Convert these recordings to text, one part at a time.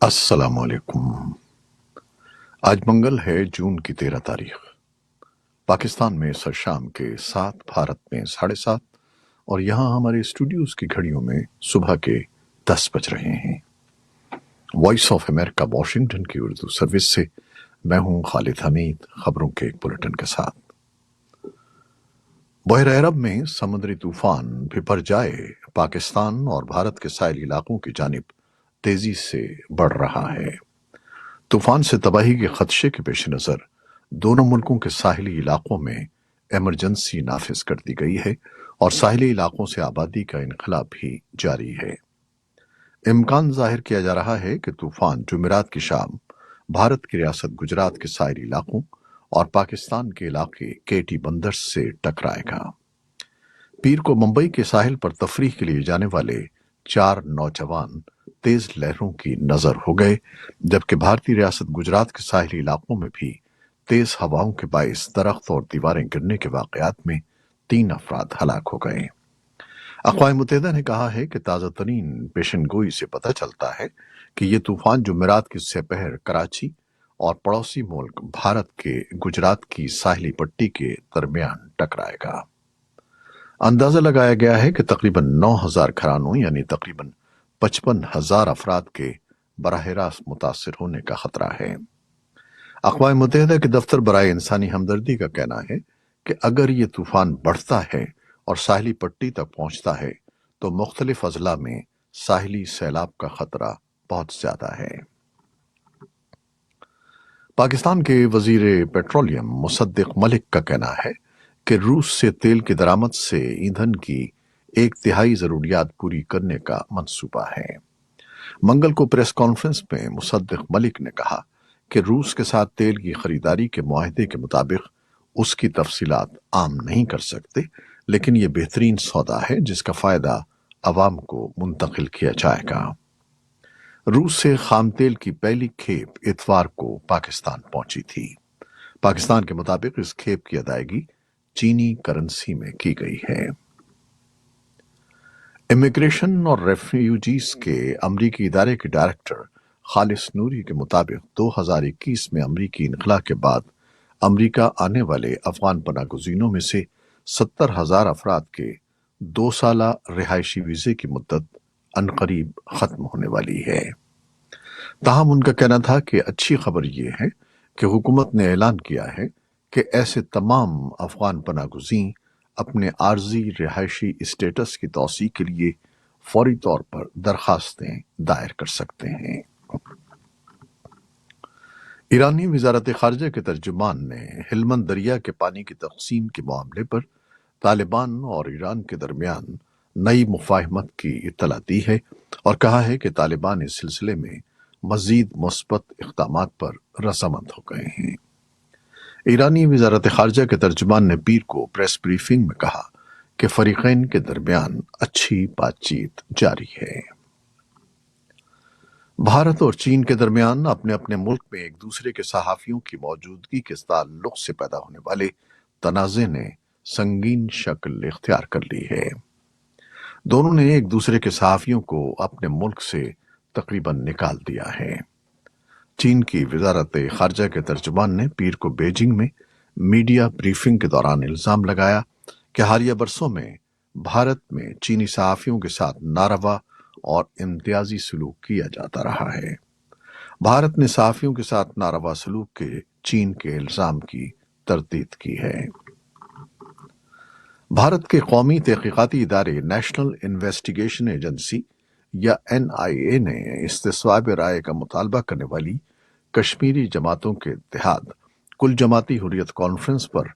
السلام علیکم۔ آج منگل ہے، جون کی 13 تاریخ۔ پاکستان میں سر شام کے 7، بھارت میں 7:30، اور یہاں ہمارے اسٹوڈیوز کی گھڑیوں میں صبح کے 10 بج رہے ہیں۔ وائس آف امریکہ واشنگٹن کی اردو سروس سے میں ہوں خالد حمید، خبروں کے ایک بلٹن کے ساتھ۔ بحیرہ عرب میں سمندری طوفان بھپر جائے پاکستان اور بھارت کے ساحلی علاقوں کی جانب تیزی سے بڑھ رہا ہے۔ طوفان سے تباہی کے خدشے کے پیش نظر دونوں ملکوں کے ساحلی علاقوں میں ایمرجنسی نافذ کر دی گئی ہے اور ساحلی علاقوں سے آبادی کا انخلا بھی جاری ہے۔ امکان ظاہر کیا جا رہا ہے کہ طوفان جمعرات کی شام بھارت کی ریاست گجرات کے ساحلی علاقوں اور پاکستان کے علاقے کیٹی بندر سے ٹکرائے گا۔ پیر کو ممبئی کے ساحل پر تفریح کے لیے جانے والے 4 نوجوان تیز لہروں کی نظر ہو گئے، جبکہ بھارتی ریاست گجرات کے ساحلی علاقوں میں بھی تیز ہواؤں کے باعث درخت اور دیواریں گرنے کے واقعات میں 3 افراد ہلاک ہو گئے۔ اقوام متحدہ نے کہا ہے کہ تازہ ترین پیشن گوئی سے پتہ چلتا ہے کہ یہ طوفان جمعرات کی سپہر کراچی اور پڑوسی ملک بھارت کے گجرات کی ساحلی پٹی کے درمیان ٹکرائے گا۔ اندازہ لگایا گیا ہے کہ تقریباً 9,000 گھرانوں یعنی تقریباً 55,000 افراد کے براہ راست متاثر ہونے کا خطرہ ہے۔ اقوام متحدہ کے دفتر برائے انسانی ہمدردی کا کہنا ہے کہ اگر یہ طوفان بڑھتا ہے اور ساحلی پٹی تک پہنچتا ہے تو مختلف اضلاع میں ساحلی سیلاب کا خطرہ بہت زیادہ ہے۔ پاکستان کے وزیر پیٹرولیم مصدق ملک کا کہنا ہے کہ روس سے تیل کی درآمد سے ایندھن کی 1/3 ضروریات پوری کرنے کا منصوبہ ہے۔ منگل کو پریس کانفرنس میں مصدق ملک نے کہا کہ روس کے ساتھ تیل کی خریداری کے معاہدے کے مطابق اس کی تفصیلات عام نہیں کر سکتے، لیکن یہ بہترین سودا ہے جس کا فائدہ عوام کو منتقل کیا جائے گا۔ روس سے خام تیل کی پہلی کھیپ اتوار کو پاکستان پہنچی تھی۔ پاکستان کے مطابق اس کھیپ کی ادائیگی چینی کرنسی میں کی گئی ہے۔ امیگریشن اور ریفیوجیز کے امریکی ادارے کے ڈائریکٹر خالص نوری کے مطابق 2021 میں امریکی انخلا کے بعد امریکہ آنے والے افغان پناہ گزینوں میں سے 70,000 افراد کے 2 سالہ رہائشی ویزے کی مدت عنقریب ختم ہونے والی ہے۔ تاہم ان کا کہنا تھا کہ اچھی خبر یہ ہے کہ حکومت نے اعلان کیا ہے کہ ایسے تمام افغان پناہ گزین اپنے عارضی رہائشی اسٹیٹس کی توسیع کے لیے فوری طور پر درخواستیں دائر کر سکتے ہیں۔ ایرانی وزارت خارجہ کے ترجمان نے ہلمند دریا کے پانی کی تقسیم کے معاملے پر طالبان اور ایران کے درمیان نئی مفاہمت کی اطلاع دی ہے اور کہا ہے کہ طالبان اس سلسلے میں مزید مثبت اقدامات پر رضامند ہو گئے ہیں۔ ایرانی وزارت خارجہ کے ترجمان نے پیر کو پریس بریفنگ میں کہا کہ فریقین کے درمیان اچھی بات چیت جاری ہے۔ بھارت اور چین کے درمیان اپنے اپنے ملک میں ایک دوسرے کے صحافیوں کی موجودگی کے تعلق سے پیدا ہونے والے تنازع نے سنگین شکل اختیار کر لی ہے۔ دونوں نے ایک دوسرے کے صحافیوں کو اپنے ملک سے تقریباً نکال دیا ہے۔ چین کی وزارت خارجہ کے ترجمان نے پیر کو بیجنگ میں میڈیا بریفنگ کے دوران الزام لگایا کہ حالیہ برسوں میں بھارت میں چینی صحافیوں کے ساتھ ناروا اور امتیازی سلوک کیا جاتا رہا ہے۔ بھارت نے صحافیوں کے ساتھ ناروا سلوک کے چین کے الزام کی تردید کی ہے۔ بھارت کے قومی تحقیقاتی ادارے نیشنل انویسٹیگیشن ایجنسی یا NIA نے استصواب رائے کا مطالبہ کرنے والی کشمیری جماعتوں کے اتحاد کل جماعتی حریت کانفرنس پر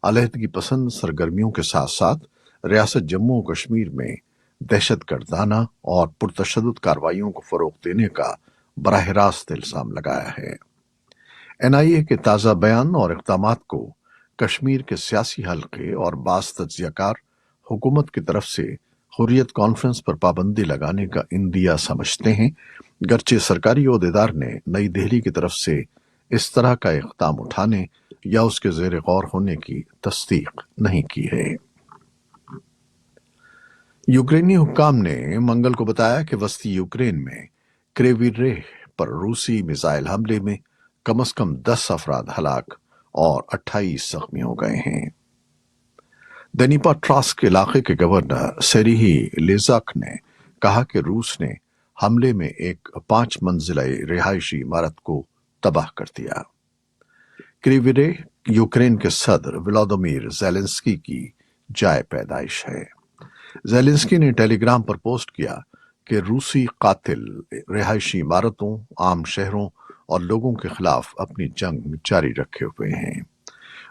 علیحدگی پسند سرگرمیوں کے ساتھ ساتھ ریاست جموں و کشمیر میں دہشت گردانہ اور پرتشدد کارروائیوں کو فروغ دینے کا براہ راست الزام لگایا ہے۔ NIA کے تازہ بیان اور اقدامات کو کشمیر کے سیاسی حلقے اور بعض تجزیہ کار حکومت کی طرف سے حریت کانفرنس پر پابندی لگانے کا عندیہ سمجھتے ہیں، گرچہ سرکاری عہدیدار نے نئی دہلی کی طرف سے اس طرح کا اقدام اٹھانے یا اس کے زیر غور ہونے کی تصدیق نہیں کی ہے۔ یوکرینی حکام نے منگل کو بتایا کہ وسطی یوکرین میں کریوی ریہ पर रूसी मिसाइल हमले में कम से कम 10 अफराद हलाक और 28 जख्मी हो गए हैं। दनीपा ट्रास्क इलाके के गवर्नर सेरिही लेजाक ने कहा कि रूस ने हमले में एक 5 मंजिला रिहायशी इमारत को तबाह कर दिया। क्रीविरे यूक्रेन के सदर व्लादिमीर ज़ेलेंस्की की जाए पैदाइश है। ज़ेलेंस्की ने टेलीग्राम पर पोस्ट किया कि रूसी कातिल रिहायशी इमारतों, आम शहरों और लोगों के खिलाफ अपनी जंग जारी रखे हुए हैं।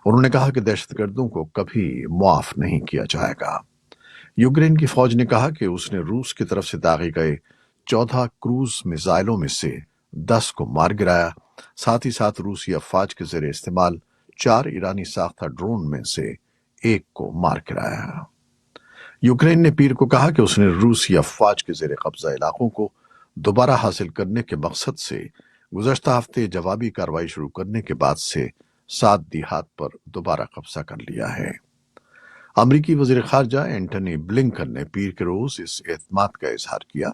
उन्होंने कहा कि दहशतगर्दों को कभी मुआफ नहीं किया जाएगा। यूक्रेन की फौज ने कहा कि उसने रूस की तरफ से दागे गए 14 क्रूज मिसाइलों में से 10 को मार गिराया। साथ ही साथ रूसी अफवाज के जरिए इस्तेमाल 4 ईरानी साख्ता ड्रोन में से एक को मार गिराया। यूक्रेन ने पीर को कहा कि उसने रूसी अफवाज के जेर कब्जा इलाकों को दोबारा हासिल करने के मकसद से गुज़श्ता हफ्ते जवाबी कार्रवाई शुरू करने के बाद से 7 दिहात पर दोबारा कब्जा कर लिया है। अमरीकी वज़ीर ख़ारजा एंटनी ब्लिंकन ने पीर के रोज इस एतमाद का इजहार किया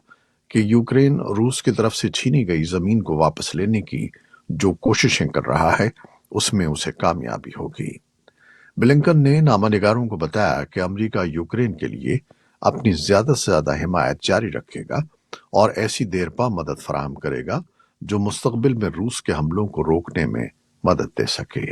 कि यूक्रेन रूस की तरफ से छीनी गई जमीन को वापस लेने की जो कोशिशें कर रहा है उसमें उसे कामयाबी होगी। ब्लिंकन ने नामानिगारों को बताया कि अमेरिका यूक्रेन के लिए अपनी ज्यादा से ज्यादा हिमायत जारी रखेगा और ऐसी देरपा मदद फराहम करेगा जो मुस्तकबिल में रूस के हमलों को रोकने में मदद दे सके।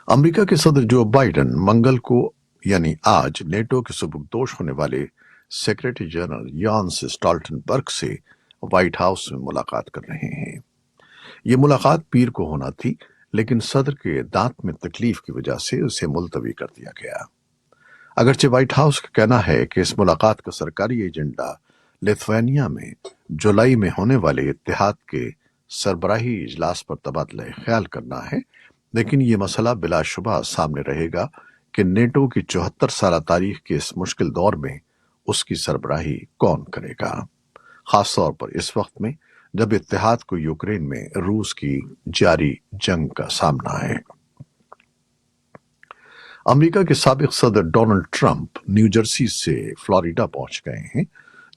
अमेरिका के सदर जो बाइडेन मंगल को यानी आज नेटो के सुपुर्दोश होने वाले सेक्रेटरी जनरल यान्स स्टॉल्टनबर्ग से व्हाइट हाउस में मुलाकात कर रहे हैं। ये मुलाकात पीर को होना थी, लेकिन सदर के दांत में तकलीफ की वजह से उसे मुलतवी कर दिया गया। अगरचे व्हाइट हाउस का कहना है कि इस मुलाकात का सरकारी एजेंडा लिथुआनिया में जुलाई में होने वाले इत्तेहाद के सरबराही इजलास पर तबादला ख्याल करना है, लेकिन ये मसला बिलाशुबा सामने रहेगा कि नेटो की 74 साल तारीख के इस मुश्किल दौर में उसकी सरबराही कौन करेगा, खासतौर पर इस वक्त में जब इत्तेहाद को यूक्रेन में रूस की जारी जंग का सामना है। अमेरिका के साबिक सदर डोनाल्ड ट्रंप न्यू जर्सी से फ्लोरिडा पहुंच गए हैं,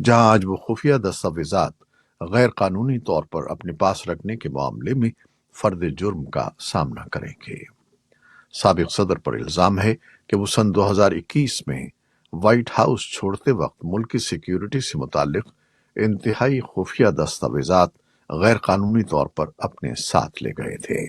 जहां आज वो खुफिया दस्तावेजात गैर कानूनी तौर पर अपने पास रखने के मामले में फर्द जुर्म का सामना करेंगे। साबिक सदर पर इल्जाम है कि वो सन 2021 में व्हाइट हाउस छोड़ते वक्त मुल्क की सिक्योरिटी से मुताल्लिक इंतहाई खुफिया दस्तावेजात गैर कानूनी तौर पर अपने साथ ले गए थे।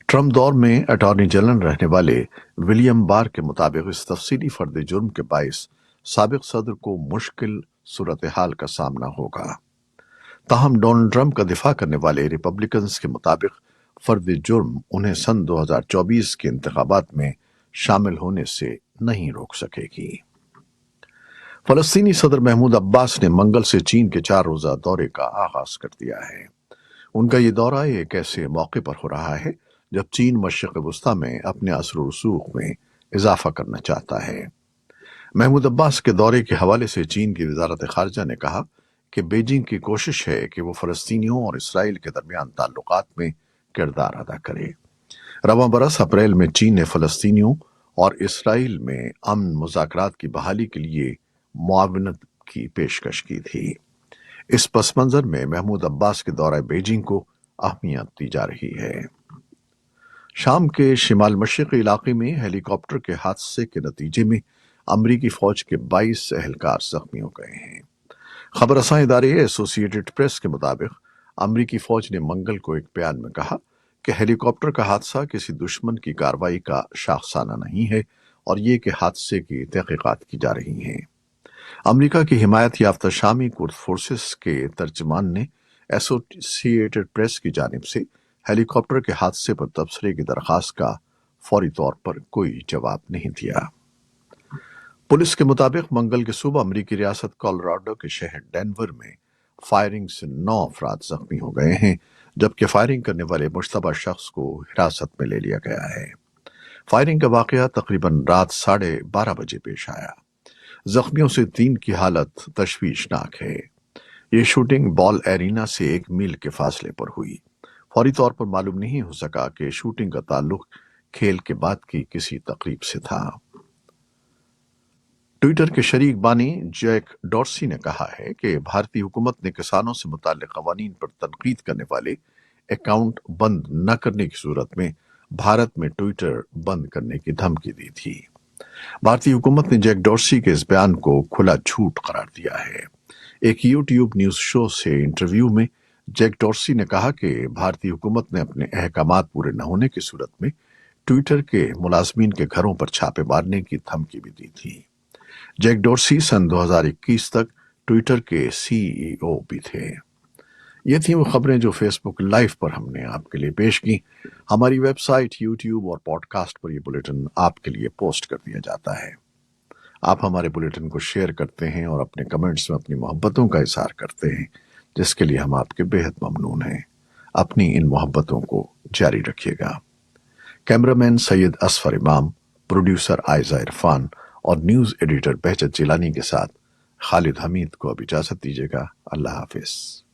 ट्रंप दौर में अटॉर्नी जनरल रहने वाले विलियम बार के मुताबिक इस तफसीली फर्द जुर्म के बायस साबिक सदर को मुश्किल सूरत हाल का सामना होगा। ताहम डोनाल्ड ट्रंप का दिफा करने वाले रिपब्लिकन्स के मुताबिक फर्द जुर्म उन्हें सन 2024 के इंतखाबात में शामिल होने से नहीं रोक सकेगी। फलस्तीनी सदर महमूद अब्बास ने मंगल से चीन के 4 रोजा दौरे का आगाज कर दिया है। उनका ये दौरा एक ऐसे मौके पर हो रहा है जब चीन मशरिक़ वस्ता में अपने असर व रसूख में इजाफा करना चाहता है। महमूद अब्बास के दौरे के हवाले से चीन की वजारत खारजा ने कहा कि बीजिंग की कोशिश है कि वो फलस्तीनियों और इसराइल के दरमियान ताल्लुकात में किरदार अदा करे। रवां बरस अप्रैल में चीन ने फलस्तीनियों और इसराइल में अमन मुज़ाकरात की बहाली के लिए मुआवनत की पेशकश की थी। इस पस मंजर में महमूद अब्बास के दौरे बीजिंग को अहमियत दी जा रही है। शाम के शिमाल मशरिक़ी इलाके में हेलीकॉप्टर के हादसे के नतीजे में अमरीकी फौज के 22 एहलकार जख्मी हो गए हैं। खबर रसां इदारे एसोसिएटेड प्रेस के मुताबिक अमरीकी फौज ने मंगल को एक बयान में कहा कि हेलीकॉप्टर का हादसा किसी दुश्मन की कार्रवाई का शाखसाना नहीं है और ये कि हादसे की तहकीकात की जा रही हैं। अमरीका की हिमायत याफ्ता शामी कुर्द फोर्सेस के तर्जमान ने एसोसिएटेड प्रेस की जानिब से हेलीकॉप्टर के हादसे पर तबसरे की दरखास्त का फौरी तौर पर कोई जवाब नहीं दिया। पुलिस के मुताबिक मंगल की सुबह अमरीकी रियासत कोलोराडो के शहर डेनवर में फायरिंग से 9 अफराद जख्मी हो गए हैं, जबकि फायरिंग करने वाले मुश्तबा शख्स को हिरासत में ले लिया गया है। फायरिंग का वाकया तकरीबन रात 12:30 बजे पेश आया। जख्मियों से 3 की हालत तशवीशनाक है। ये शूटिंग बॉल एरिना से 1 मील के फासले पर हुई। फौरी तौर पर मालूम नहीं हो सका कि शूटिंग का ताल्लुक खेल के बाद की किसी तकरीब से था। ट्विटर के शरीक बानी जैक डॉर्सी ने कहा है कि भारतीय हुकूमत ने किसानों से मुताल्लिक कवानीन पर तनकीद करने वाले अकाउंट बंद न करने की सूरत में भारत में ट्विटर बंद करने की धमकी दी थी। भारतीय हुकूमत ने जैक डॉर्सी के इस बयान को खुला झूठ करार दिया है। एक यूट्यूब न्यूज शो से इंटरव्यू में जैक डॉर्सी ने कहा कि भारतीय हुकूमत ने अपने अहकामात पूरे न होने की सूरत में ट्विटर के मुलाजमीन के घरों पर छापे मारने की धमकी भी दी थी। जैक डॉर्सी सन 2021 तक ट्विटर के सीईओ भी थे। ये थी वो खबरें जो फेसबुक लाइव पर हमने आपके लिए पेश की। हमारी वेबसाइट, यूट्यूब और पॉडकास्ट पर ये बुलेटिन आपके लिए पोस्ट कर दिया जाता है। आप हमारे बुलेटिन को शेयर करते हैं और अपने कमेंट्स में अपनी मोहब्बतों का इजहार करते हैं, जिसके लिए हम आपके बेहद ममनून हैं। अपनी इन मोहब्बतों को जारी रखिएगा। कैमरामैन सैयद असफर इमाम, प्रोड्यूसर आयजा इरफान और न्यूज एडिटर बहजत जिलानी के साथ खालिद हमीद को अब इजाजत दीजिएगा। अल्लाह हाफिज।